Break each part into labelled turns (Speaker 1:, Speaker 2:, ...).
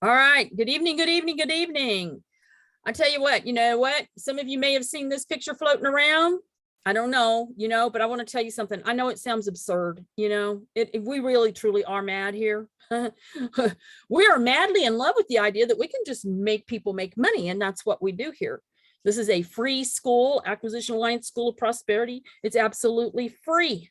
Speaker 1: All right. Good evening. Good evening. Good evening. I tell you what, some of you may have seen this picture floating around. I don't know, but I want to tell you something. I know it sounds absurd. We really truly are mad here. We are madly in love with the idea that we can just make people make money. And that's what we do here. This is a free school, Acquisition Alliance School of Prosperity. It's absolutely free.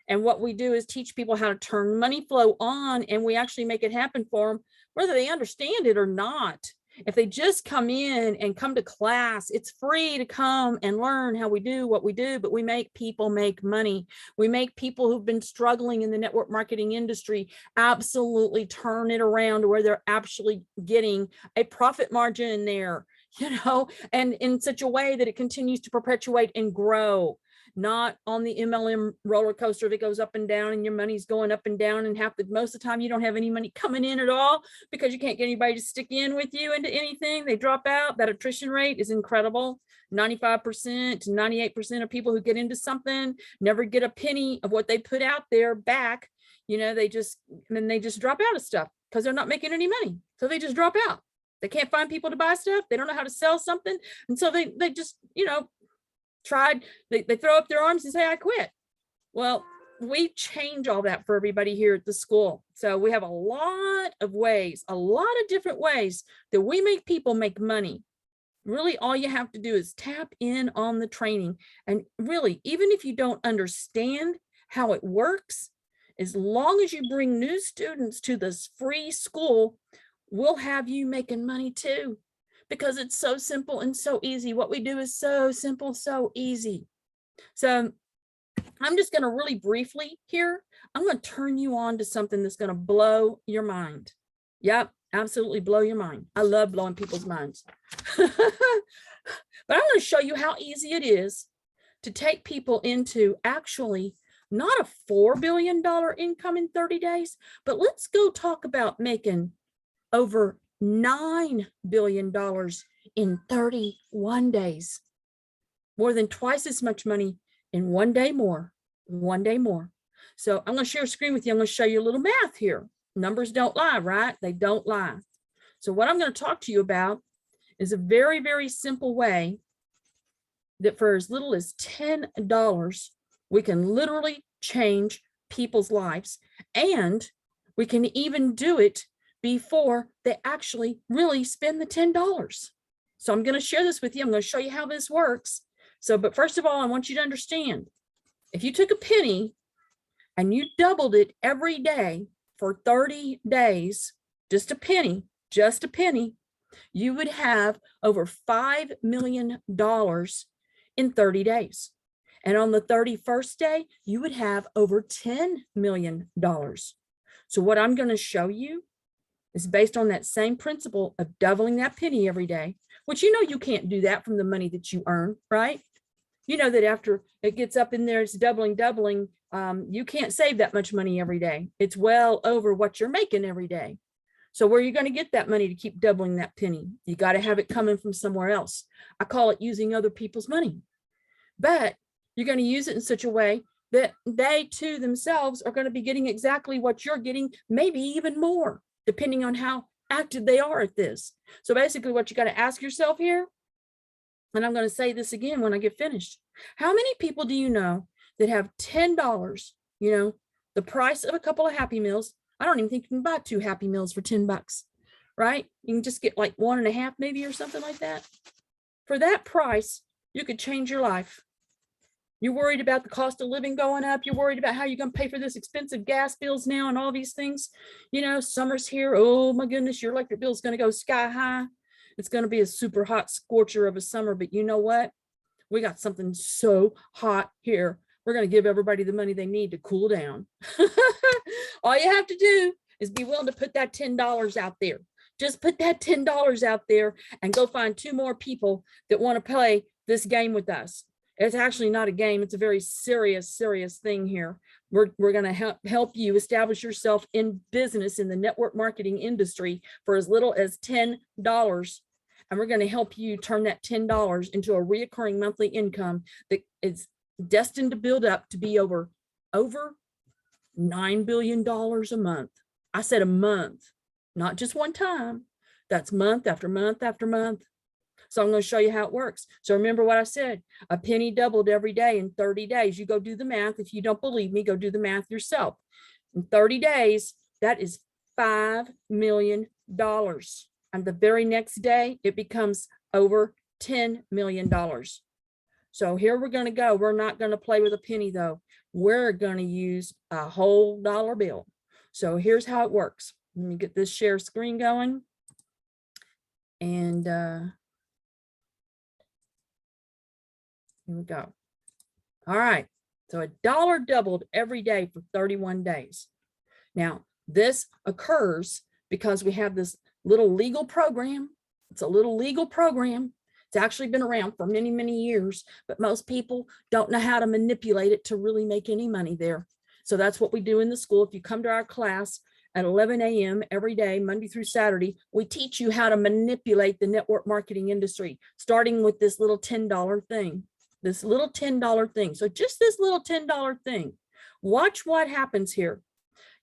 Speaker 1: And what we do is teach people how to turn money flow on, and we actually make it happen for them, whether they understand it or not. If they just come in and come to class, it's free to come and learn how we do what we do, but we make people make money. We make people who've been struggling in the network marketing industry absolutely turn it around to where they're actually getting a profit margin in there, and in such a way that it continues to perpetuate and grow. Not on the MLM roller coaster that goes up and down and your money's going up and down, and most of the time you don't have any money coming in at all because you can't get anybody to stick in with you into anything. They drop out. That attrition rate is incredible. 95% to 98% of people who get into something never get a penny of what they put out there back. They just drop out of stuff because they're not making any money. So they just drop out. They can't find people to buy stuff. They don't know how to sell something. And so they just, they throw up their arms and say, I quit. Well, we change all that for everybody here at the school. So we have a lot of different ways that we make people make money. Really, all you have to do is tap in on the training. And really, even if you don't understand how it works, as long as you bring new students to this free school, we'll have you making money too. Because it's so simple and so easy. What we do is so simple, so easy. So I'm just going to really briefly here, I'm going to turn you on to something that's going to blow your mind. Yep, absolutely blow your mind. I love blowing people's minds. But I'm going to show you how easy it is to take people into actually not a $4 billion income in 30 days, but let's go talk about making over $9 billion in 31 days, more than twice as much money in one day more. So I'm going to share a screen with you. I'm going to show you a little math here. Numbers don't lie, right? They don't lie. So what I'm going to talk to you about is a very, very simple way that for as little as $10, we can literally change people's lives. And we can even do it before they actually really spend the $10. So I'm going to share this with you. I'm going to show you how this works. But first of all, I want you to understand, if you took a penny and you doubled it every day for 30 days, just a penny, you would have over $5 million in 30 days. And on the 31st day, you would have over $10 million. So what I'm going to show you is based on that same principle of doubling that penny every day, which you can't do that from the money that you earn, right? You know that after it gets up in there, it's doubling, you can't save that much money every day. It's well over what you're making every day. So where are you going to get that money to keep doubling that penny? You got to have it coming from somewhere else. I call it using other people's money. But you're going to use it in such a way that they too themselves are going to be getting exactly what you're getting, maybe even more, depending on how active they are at this. So basically what you got to ask yourself here, and I'm going to say this again when I get finished. How many people do you know that have $10, the price of a couple of Happy Meals? I don't even think you can buy 2 Happy Meals for $10, right? You can just get like 1.5 maybe or something like that. For that price, you could change your life. You're worried about the cost of living going up. You're worried about how you're going to pay for this expensive gas bills now and all these things. Summer's here. Oh my goodness, your electric bill is going to go sky high. It's going to be a super hot scorcher of a summer. But you know what? We got something so hot here. We're going to give everybody the money they need to cool down. All you have to do is be willing to put that $10 out there. Just put that $10 out there and go find 2 more people that want to play this game with us. It's actually not a game. It's a very serious thing here. We're going to help you establish yourself in business in the network marketing industry for as little as $10. And we're going to help you turn that $10 into a reoccurring monthly income that is destined to build up to be over $9 billion a month. I said a month, not just one time, That's month after month after month. So I'm going to show you how it works. So remember what I said, a penny doubled every day in 30 days. You go do the math. If you don't believe me, go do the math yourself. In 30 days, that is $5 million. And the very next day, it becomes over $10 million. So here we're going to go. We're not going to play with a penny though. We're going to use a whole dollar bill. So here's how it works. Let me get this share screen going. And here we go. All right. So a dollar doubled every day for 31 days. Now, this occurs because we have this little legal program. It's a little legal program. It's actually been around for many, many years, but most people don't know how to manipulate it to really make any money there. So that's what we do in the school. If you come to our class at 11 a.m. every day, Monday through Saturday, we teach you how to manipulate the network marketing industry, starting with this little $10 thing. This little $10 thing. So just this little $10 thing. Watch what happens here.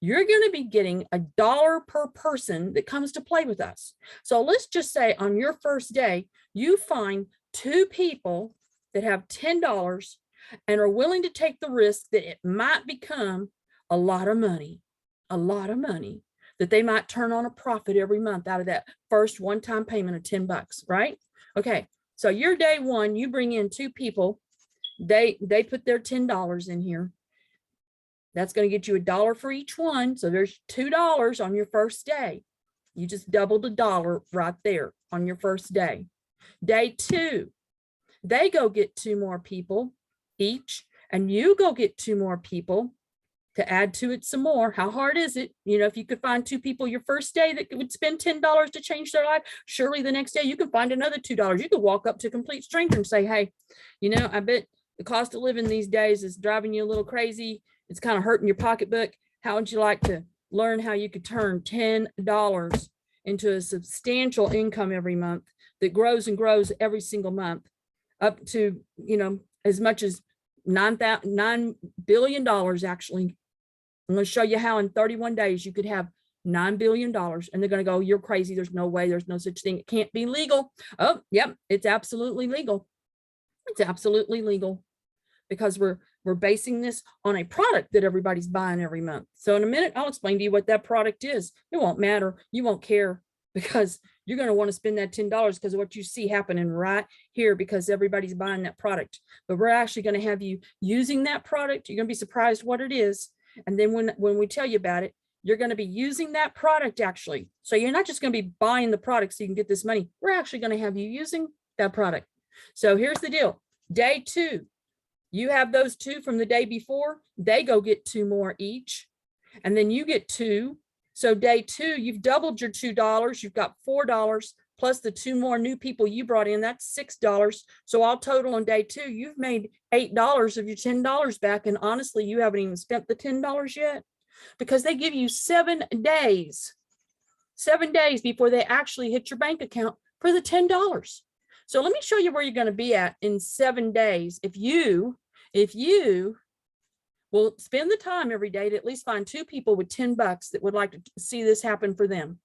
Speaker 1: You're going to be getting $1 per person that comes to play with us. So let's just say on your first day, you find 2 people that have $10 and are willing to take the risk that it might become a lot of money that they might turn on a profit every month out of that first one-time payment of $10, right? Okay. So your day one, you bring in 2 people, they put their $10 in here. That's going to get you $1 for each one. So there's $2 on your first day. You just doubled $1 right there on your first day. Day 2, they go get 2 more people each, and you go get 2 more people to add to it some more. How hard is it? You know, if you could find 2 people your first day that would spend $10 to change their life, surely the next day you can find another $2. You could walk up to a complete stranger and say, hey, you know, I bet the cost of living these days is driving you a little crazy. It's kind of hurting your pocketbook. How would you like to learn how you could turn $10 into a substantial income every month that grows and grows every single month up to, you know, as much as $9 billion actually. I'm going to show you how in 31 days you could have $9 billion, and they're going to go, you're crazy. There's no way. There's no such thing. It can't be legal. Oh, yep. It's absolutely legal. It's absolutely legal because we're basing this on a product that everybody's buying every month. So in a minute, I'll explain to you what that product is. It won't matter. You won't care because you're going to want to spend that $10 because of what you see happening right here because everybody's buying that product. But we're actually going to have you using that product. You're going to be surprised what it is. And then when we tell you about it, you're going to be using that product actually. So you're not just going to be buying the product so you can get this money. We're actually going to have you using that product. So here's the deal. Day 2, you have those 2 from the day before. They go get 2 more each. And then you get 2. So day 2, you've doubled your $2. You've got $4 plus the 2 more new people you brought in. That's $6. So all total on day 2, you've made $8 of your $10 back. And honestly, you haven't even spent the $10 yet because they give you 7 days before they actually hit your bank account for the $10. So let me show you where you're going to be at in 7 days. If you will spend the time every day to at least find 2 people with $10 that would like to see this happen for them.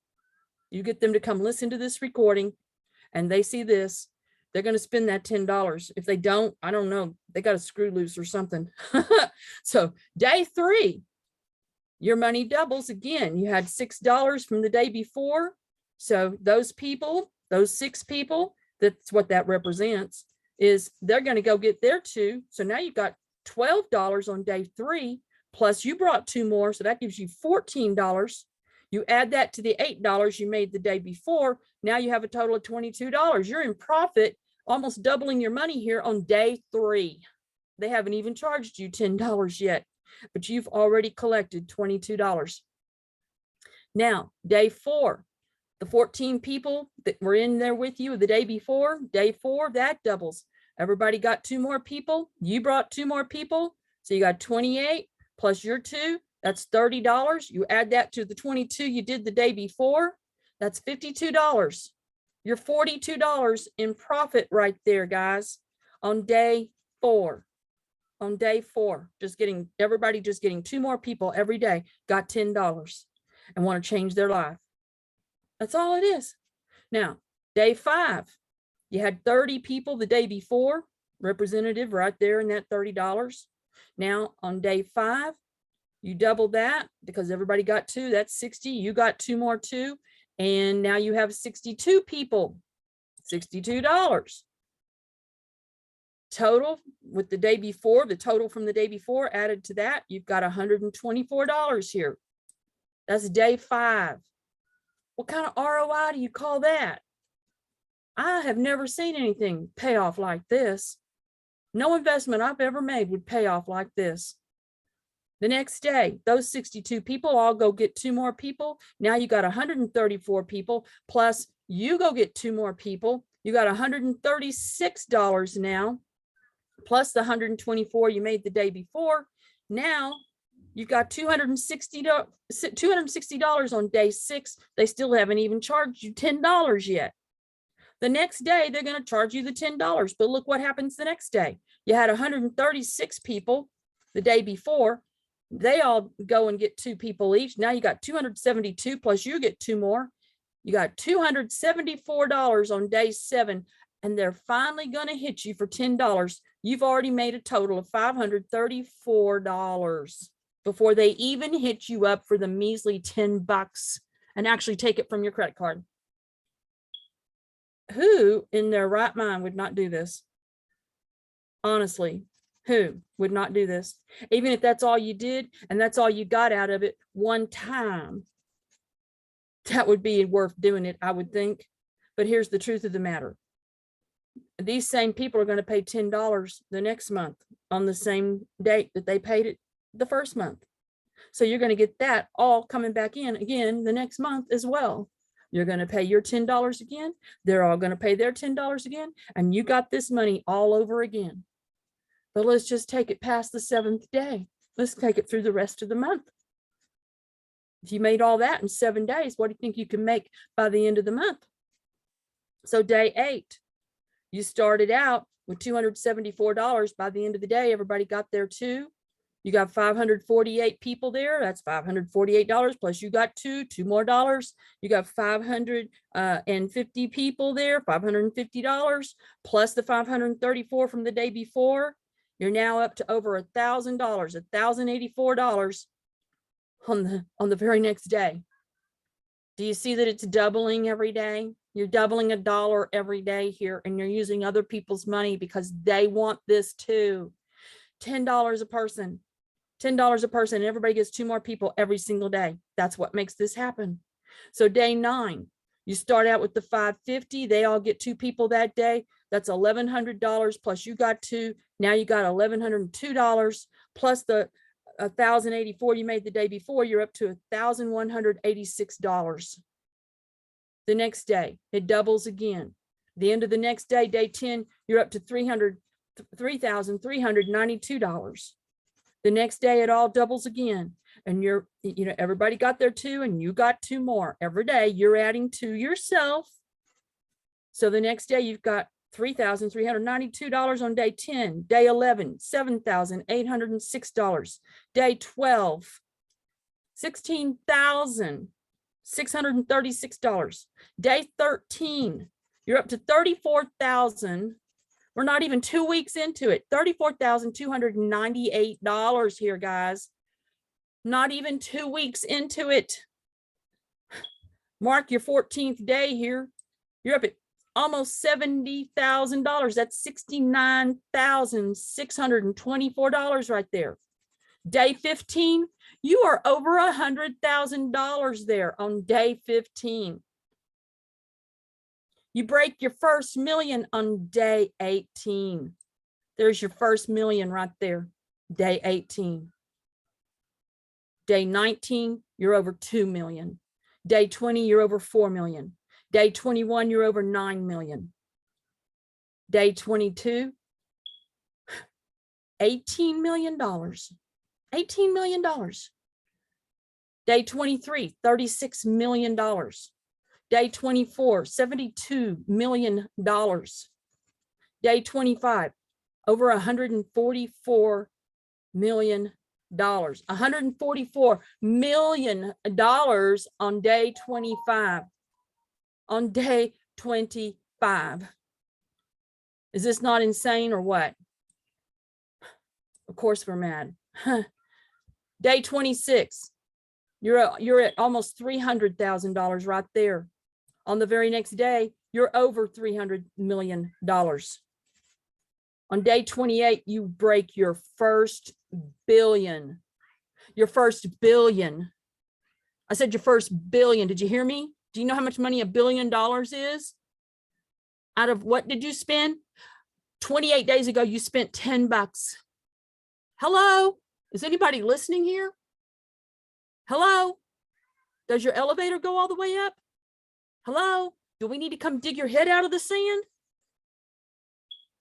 Speaker 1: You get them to come listen to this recording and they see this, they're going to spend that $10. If they don't, I don't know, they got a screw loose or something. So day 3, your money doubles again. You had $6 from the day before. So those people, those 6 people, that's what that represents, is they're going to go get their 2. So now you've got $12 on day 3, plus you brought 2 more. So that gives you $14. You add that to the $8 you made the day before. Now you have a total of $22. You're in profit, almost doubling your money here on day 3. They haven't even charged you $10 yet, but you've already collected $22. Now, day 4, the 14 people that were in there with you the day before, day 4, that doubles. Everybody got 2 more people. You brought 2 more people. So you got 28 plus your 2. That's $30. You add that to the 22 you did the day before. That's $52. You're $42 in profit right there, guys, on day 4. On day 4, everybody just getting 2 more people every day got $10 and want to change their life. That's all it is. Now, day 5, you had 30 people the day before, representative right there in that $30. Now on day 5, you double that because everybody got 2, that's 60. You got 2 more too. And now you have 62 people, $62. Total with the day before, the total from the day before added to that, you've got $124 here. That's day 5. What kind of ROI do you call that? I have never seen anything pay off like this. No investment I've ever made would pay off like this. The next day, those 62 people all go get 2 more people. Now you got 134 people, plus you go get 2 more people. You got $136 now, plus the 124 you made the day before. Now you've got $260 on day 6. They still haven't even charged you $10 yet. The next day, they're going to charge you the $10. But look what happens the next day. You had 136 people the day before. They all go and get 2 people each. Now you got 272 plus you get 2 more. You got $274 on day 7, and they're finally going to hit you for $10. You've already made a total of $534 before they even hit you up for the measly $10 and actually take it from your credit card. Who in their right mind would not do this? Honestly, who would not do this? Even if that's all you did and that's all you got out of it one time, that would be worth doing it, I would think. But here's the truth of the matter. These same people are going to pay $10 the next month on the same date that they paid it the first month. So you're going to get that all coming back in again the next month as well. You're going to pay your $10 again. They're all going to pay their $10 again. And you got this money all over again. But let's just take it past the 7th day. Let's take it through the rest of the month. If you made all that in 7 days, what do you think you can make by the end of the month? So day 8, you started out with $274. By the end of the day, everybody got there too. You got 548 people there. That's $548 plus you got 2 more dollars. You got 550 people there, $550 plus the 534 from the day before. You're now up to over $1,000, $1,084 on the very next day. Do you see that it's doubling every day? You're doubling $1 every day here, and you're using other people's money because they want this too. $10 a person. $10 a person, and everybody gets 2 more people every single day. That's what makes this happen. So day 9, you start out with the 550. They all get 2 people that day. That's $1,100 plus you got 2. Now you got $1,102 plus the 1,084 you made the day before. You're up to $1,186. The next day, it doubles again. The end of the next day, day 10, you're up to $3,392. The next day, it all doubles again. And everybody got their 2 and you got 2 more. Every day, you're adding to yourself. So the next day, you've got $3,392 on day 10. Day 11, $7,806. Day 12, $16,636. Day 13, you're up to $34,000. We're not even 2 weeks into it. $34,298 here, guys. Not even 2 weeks into it. Mark your 14th day here. You're up at almost $70,000. That's $69,624 right there. Day 15, you are over $100,000 there on day 15. You break your first million on day 18. There's your first million right there, day 18. Day 19, you're over 2 million. Day 20, you're over 4 million. Day 21, you're over 9 million. Day 22, $18 million. $18 million. Day 23, $36 million. Day 24, $72 million. Day 25, over $144 million. $144 million on day 25. on day 25. Is this not insane or what? Of course we're mad. Day 26, you're at almost $300,000 right there. On the very next day, you're over $300 million. On day 28, you break your first billion. Your first billion. I said your first billion. Did you hear me? Do you know how much money $1 billion is? Out of what did you spend? 28 days ago, you spent 10 bucks. Hello? Is anybody listening here? Hello? Does your elevator go all the way up? Hello? Do we need to come dig your head out of the sand?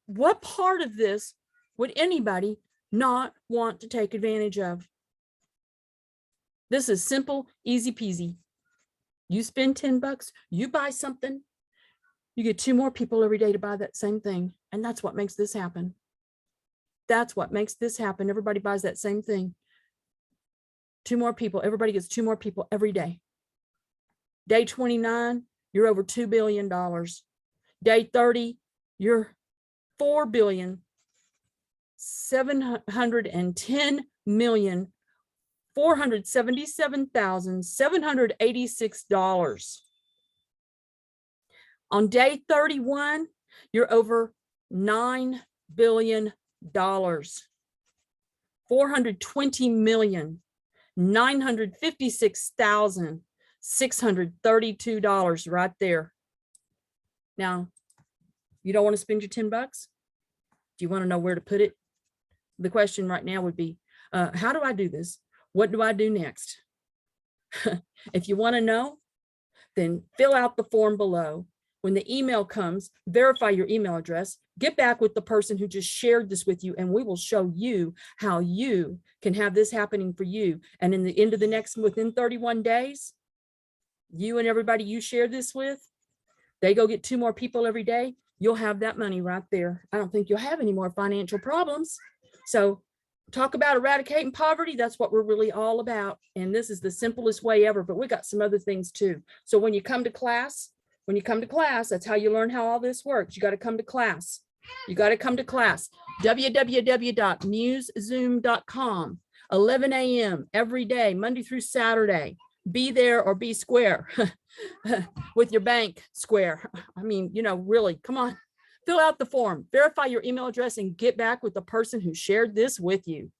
Speaker 1: What part of this would anybody not want to take advantage of? This is simple, easy peasy. You spend 10 bucks, you buy something, you get 2 more people every day to buy that same thing. And that's what makes this happen. That's what makes this happen. Everybody buys that same thing. 2 more people, everybody gets 2 more people every day. Day 29, you're over $2 billion. Day 30, you're $4,710,477,786. On day 31, you're over $9 billion. $420,956,632 right there. Now, you don't want to spend your 10 bucks? Do you want to know where to put it? The question right now would be, how do I do this? What do I do next? If you want to know, then fill out the form below. When the email comes, verify your email address, get back with the person who just shared this with you, and we will show you how you can have this happening for you. And in the end of the next, within 31 days, you and everybody you share this with, they go get 2 more people every day, you'll have that money right there. I don't think you'll have any more financial problems. So talk about eradicating poverty. That's what we're really all about. And this is the simplest way ever, but we got some other things too. So when you come to class, that's how you learn how all this works. You got to come to class. You got to come to class. www.musezoom.com, 11 a.m. every day, Monday through Saturday. Be there or be square with your bank square. I mean, you know, really, come on, fill out the form, verify your email address, and get back with the person who shared this with you.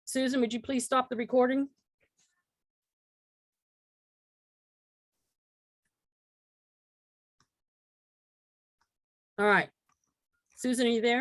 Speaker 1: Susan, would you please stop the recording? All right. Susan, are you there?